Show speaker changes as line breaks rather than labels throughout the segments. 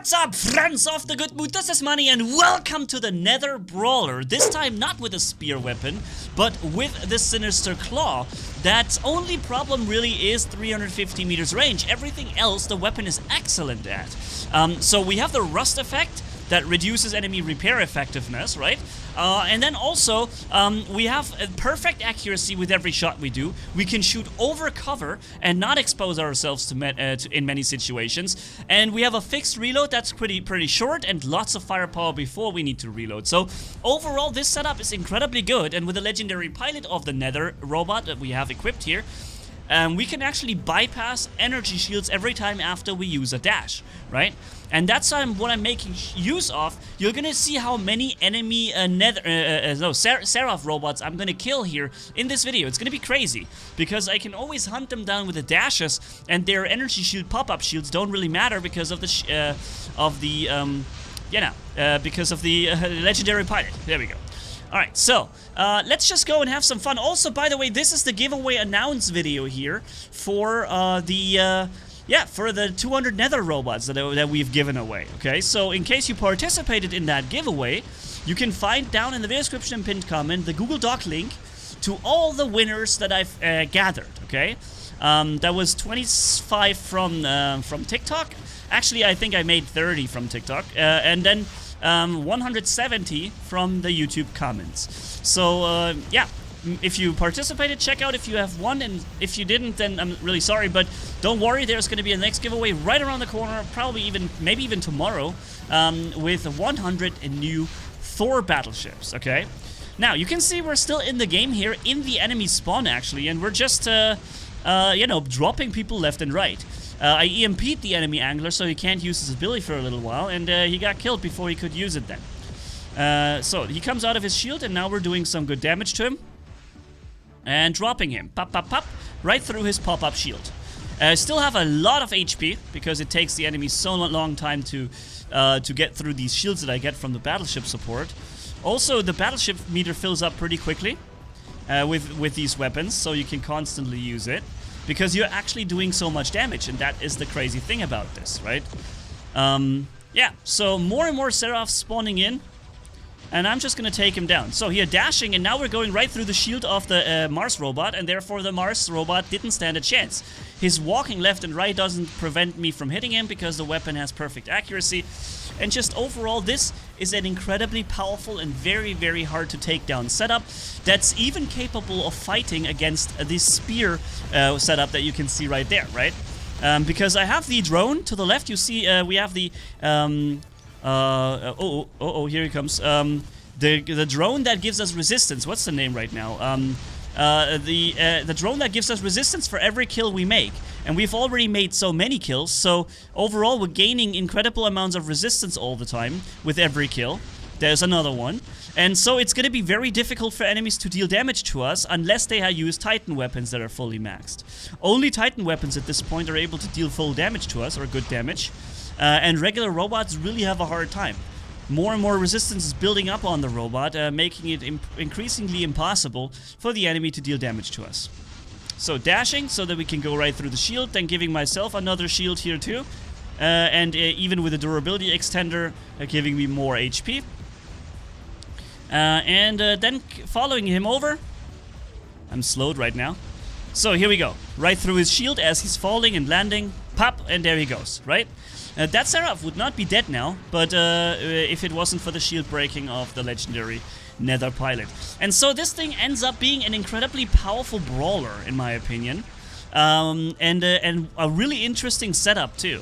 What's up, friends of the good mood? This is Manni and welcome to the Nether Brawler. This time not with a spear weapon, but with the Sinister Claw. That's only problem really is 350 meters range. Everything else the weapon is excellent at. So we have the rust effect that reduces enemy repair effectiveness, right? And then also, we have a perfect accuracy with every shot we do. We can shoot over cover and not expose ourselves to in many situations. And we have a fixed reload that's pretty short and lots of firepower before we need to reload. So overall, this setup is incredibly good. And with the legendary pilot of the Nether robot that we have equipped here, we can actually bypass energy shields every time after we use a dash, right? And that's what I'm making use of. You're gonna see how many enemy Seraph robots I'm gonna kill here in this video. It's gonna be crazy, because I can always hunt them down with the dashes, and their energy shield pop-up shields don't really matter because of the legendary pilot. There we go. Alright, so, let's just go and have some fun. Also, by the way, this is the giveaway announce video here for for the 200 Nether robots that we've given away, okay? So, in case you participated in that giveaway, you can find down in the video description and pinned comment the Google Doc link to all the winners that I've gathered, okay? That was 25 from TikTok. Actually, I think I made 30 from TikTok, and then 170 from the YouTube comments. So, yeah, if you participated, check out if you have won, and if you didn't, then I'm really sorry, but don't worry, there's going to be a next giveaway right around the corner, probably maybe even tomorrow, with 100 new Thor battleships, okay? Now, you can see we're still in the game here, in the enemy spawn, actually, and we're just, you know, dropping people left and right. I EMP'd the enemy angler, so he can't use his ability for a little while, and he got killed before he could use it then. So, he comes out of his shield, and now we're doing some good damage to him. And dropping him, pop, pop, pop, right through his pop-up shield. Still have a lot of HP, because it takes the enemy so long time to get through these shields that I get from the battleship support. Also, the battleship meter fills up pretty quickly with these weapons, so you can constantly use it. Because you're actually doing so much damage, and that is the crazy thing about this, right? Yeah, so more and more Seraphs spawning in, and I'm just gonna take him down. So here, dashing, and now we're going right through the shield of the Mars robot, and therefore the Mars robot didn't stand a chance. His walking left and right doesn't prevent me from hitting him, because the weapon has perfect accuracy. And just overall, this is an incredibly powerful and very, very hard to take down setup that's even capable of fighting against this spear setup that you can see right there, right? Because I have the drone to the left. You see, we have the here he comes. The drone that gives us resistance. What's the name right now? The drone that gives us resistance for every kill we make. And we've already made so many kills, so overall we're gaining incredible amounts of resistance all the time with every kill. There's another one. And so it's going to be very difficult for enemies to deal damage to us unless they use Titan weapons that are fully maxed. Only Titan weapons at this point are able to deal full damage to us, or good damage. And regular robots really have a hard time. More and more resistance is building up on the robot, making it increasingly impossible for the enemy to deal damage to us. So dashing, so that we can go right through the shield, then giving myself another shield here too. And even with a durability extender, giving me more HP. And then following him over. I'm slowed right now. So here we go. Right through his shield as he's falling and landing. Pop, and there he goes, right? That Seraph would not be dead now, but if it wasn't for the shield breaking of the legendary Nether pilot. And so this thing ends up being an incredibly powerful brawler, in my opinion. And a really interesting setup, too.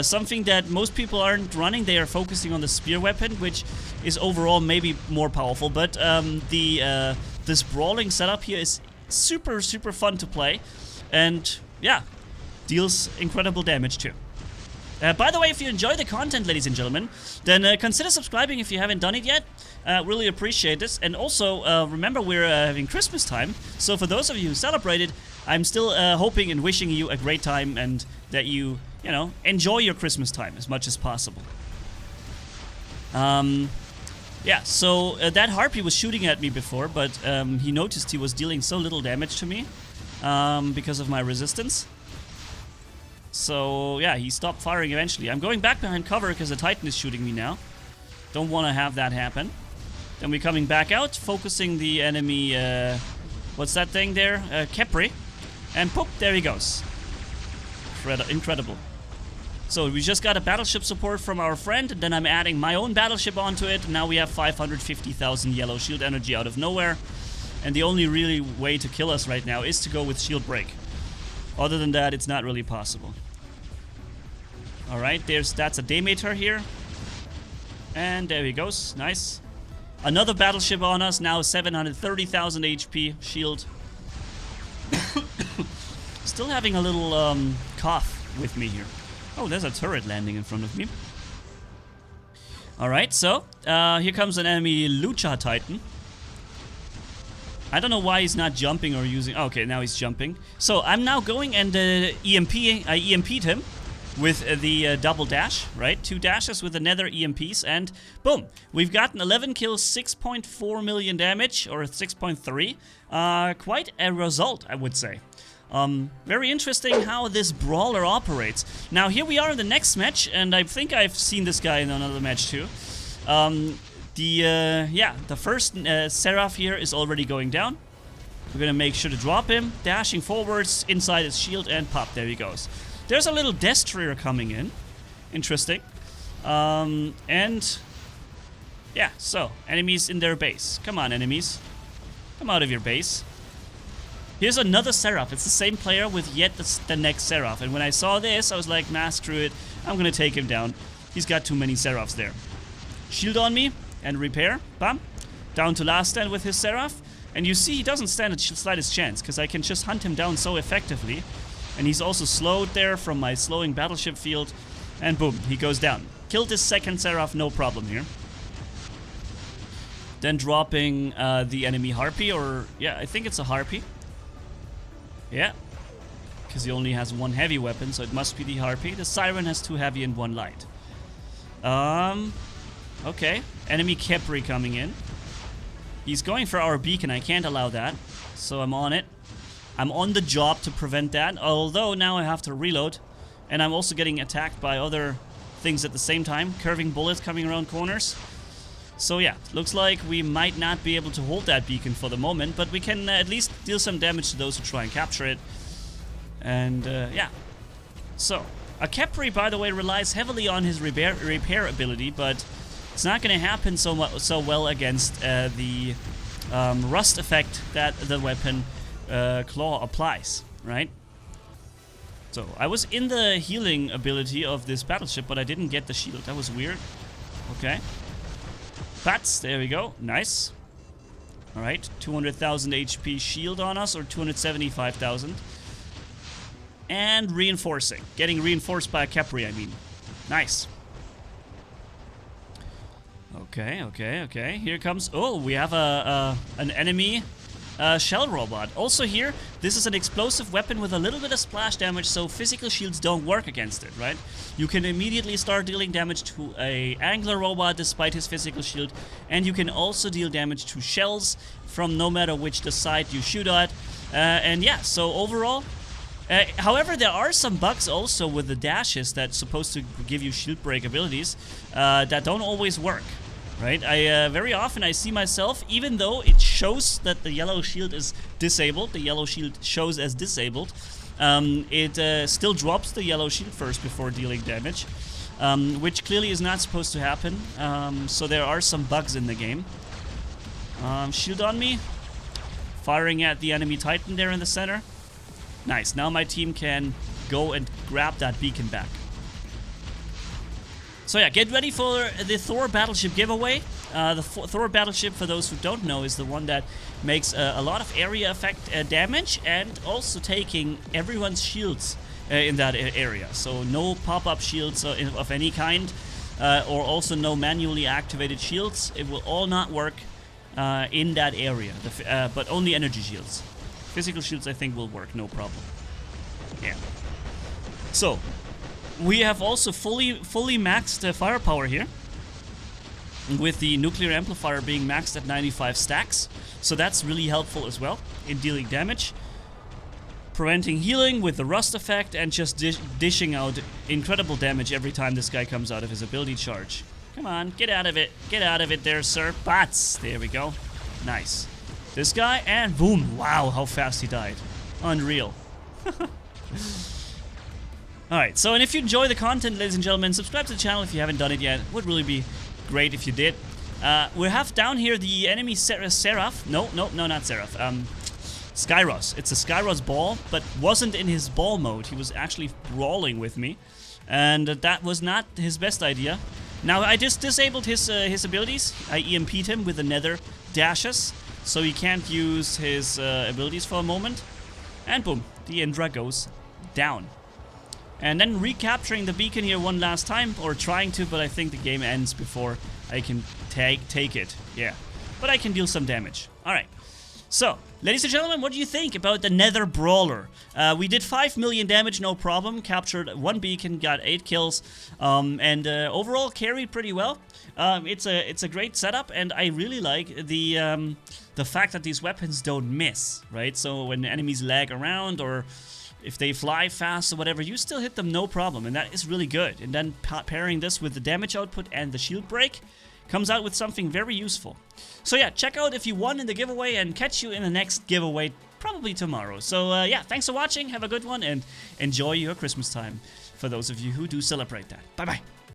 Something that most people aren't running. They are focusing on the spear weapon, which is overall maybe more powerful. But this brawling setup here is super, super fun to play. And, yeah, deals incredible damage, too. By the way, if you enjoy the content, ladies and gentlemen, then consider subscribing if you haven't done it yet. Really appreciate this. And also, remember, we're having Christmas time. So for those of you who celebrated, I'm still hoping and wishing you a great time, and that you know, enjoy your Christmas time as much as possible. Yeah, so that Harpy was shooting at me before, but he noticed he was dealing so little damage to me because of my resistance. So, yeah, he stopped firing eventually. I'm going back behind cover because the Titan is shooting me now. Don't want to have that happen. Then we're coming back out, focusing the enemy, what's that thing there? Mk3. And poop, there he goes. Incredible. So we just got a battleship support from our friend, and then I'm adding my own battleship onto it. Now we have 550,000 yellow shield energy out of nowhere. And the only really way to kill us right now is to go with shield break. Other than that, it's not really possible. Alright, that's a Demeter here. And there he goes, nice. Another battleship on us, now 730,000 HP shield. Still having a little cough with me here. Oh, there's a turret landing in front of me. Alright, so here comes an enemy Lucha Titan. I don't know why he's not jumping or using... Okay, now he's jumping. So I'm now going and I EMP'd him with the double dash, right? 2 dashes with the Nether EMPs, and boom! We've gotten 11 kills, 6.4 million damage, or 6.3. Quite a result, I would say. Very interesting how this Brawler operates. Now here we are in the next match, and I think I've seen this guy in another match too. The first Seraph here is already going down. We're gonna make sure to drop him, dashing forwards inside his shield, and pop, there he goes. There's a little Destroyer coming in. Interesting. And yeah, so enemies in their base. Come on, enemies. Come out of your base. Here's another Seraph. It's the same player with yet the next Seraph. And when I saw this, I was like, nah, screw it. I'm gonna take him down. He's got too many Seraphs there. Shield on me and repair. Bam. Down to last stand with his Seraph. And you see he doesn't stand a slightest chance, because I can just hunt him down so effectively. And he's also slowed there from my slowing battleship field. And boom, he goes down. Killed his second Seraph, no problem here. Then dropping the enemy Harpy, or yeah, I think it's a Harpy. Yeah, because he only has 1 heavy weapon, so it must be the Harpy. The Siren has 2 heavy and 1 light. Okay, enemy Mk3 coming in. He's going for our beacon, I can't allow that. So I'm on it. I'm on the job to prevent that, although now I have to reload. And I'm also getting attacked by other things at the same time. Curving bullets coming around corners. So yeah, looks like we might not be able to hold that beacon for the moment, but we can at least deal some damage to those who try and capture it. And yeah. So, a Mk3, by the way, relies heavily on his repair ability, but it's not going to happen so well against the rust effect that the weapon Claw applies, right? So, I was in the healing ability of this battleship, but I didn't get the shield. That was weird. Okay. Bats, there we go. Nice. Alright, 200,000 HP shield on us, or 275,000. And reinforcing. Getting reinforced by a Mk3, I mean. Nice. Okay. Here comes... Oh, we have an enemy shell robot. Also here, this is an explosive weapon with a little bit of splash damage, so physical shields don't work against it, right? You can immediately start dealing damage to a angler robot despite his physical shield, and you can also deal damage to shells from no matter which the side you shoot at. And yeah, so overall... however, there are some bugs also with the dashes that's supposed to give you shield break abilities that don't always work. Right, very often I see myself, even though it shows that the yellow shield is disabled, the yellow shield shows as disabled, it still drops the yellow shield first before dealing damage, which clearly is not supposed to happen, so there are some bugs in the game. Shield on me, firing at the enemy Titan there in the center. Nice, now my team can go and grab that beacon back. So yeah, get ready for the Thor Battleship giveaway. The Thor Battleship, for those who don't know, is the one that makes a lot of area effect damage, and also taking everyone's shields in that area. So no pop-up shields of any kind, or also no manually activated shields. It will all not work in that area, but only energy shields. Physical shields, I think, will work, no problem. Yeah. So... we have also fully maxed firepower here, with the nuclear amplifier being maxed at 95 stacks, so that's really helpful as well in dealing damage. preventing healing with the rust effect, and just dishing out incredible damage every time this guy comes out of his ability charge. Come on, get out of it. Get out of it there, sir. Bots. There we go. Nice. This guy, and boom. Wow, how fast he died. Unreal. Alright, so and if you enjoy the content, ladies and gentlemen, subscribe to the channel if you haven't done it yet. Would really be great if you did. We have down here the enemy Seraph. No, not Seraph. Skyros. It's a Skyros ball, but wasn't in his ball mode. He was actually brawling with me, and that was not his best idea. Now, I just disabled his abilities. I EMP'd him with the Nether dashes, so he can't use his abilities for a moment. And boom, the Indra goes down. And then recapturing the beacon here one last time, or trying to, but I think the game ends before I can take it. Yeah, but I can deal some damage. Alright, so, ladies and gentlemen, what do you think about the Nether Brawler? We did 5 million damage, no problem. Captured 1 beacon, got 8 kills, and overall carried pretty well. It's a great setup, and I really like the fact that these weapons don't miss, right? So when enemies lag around, or if they fly fast or whatever, you still hit them no problem, and that is really good. And then pairing this with the damage output and the shield break comes out with something very useful. So yeah, check out if you won in the giveaway, and catch you in the next giveaway probably tomorrow. So yeah, thanks for watching, have a good one, and enjoy your Christmas time for those of you who do celebrate that. Bye bye.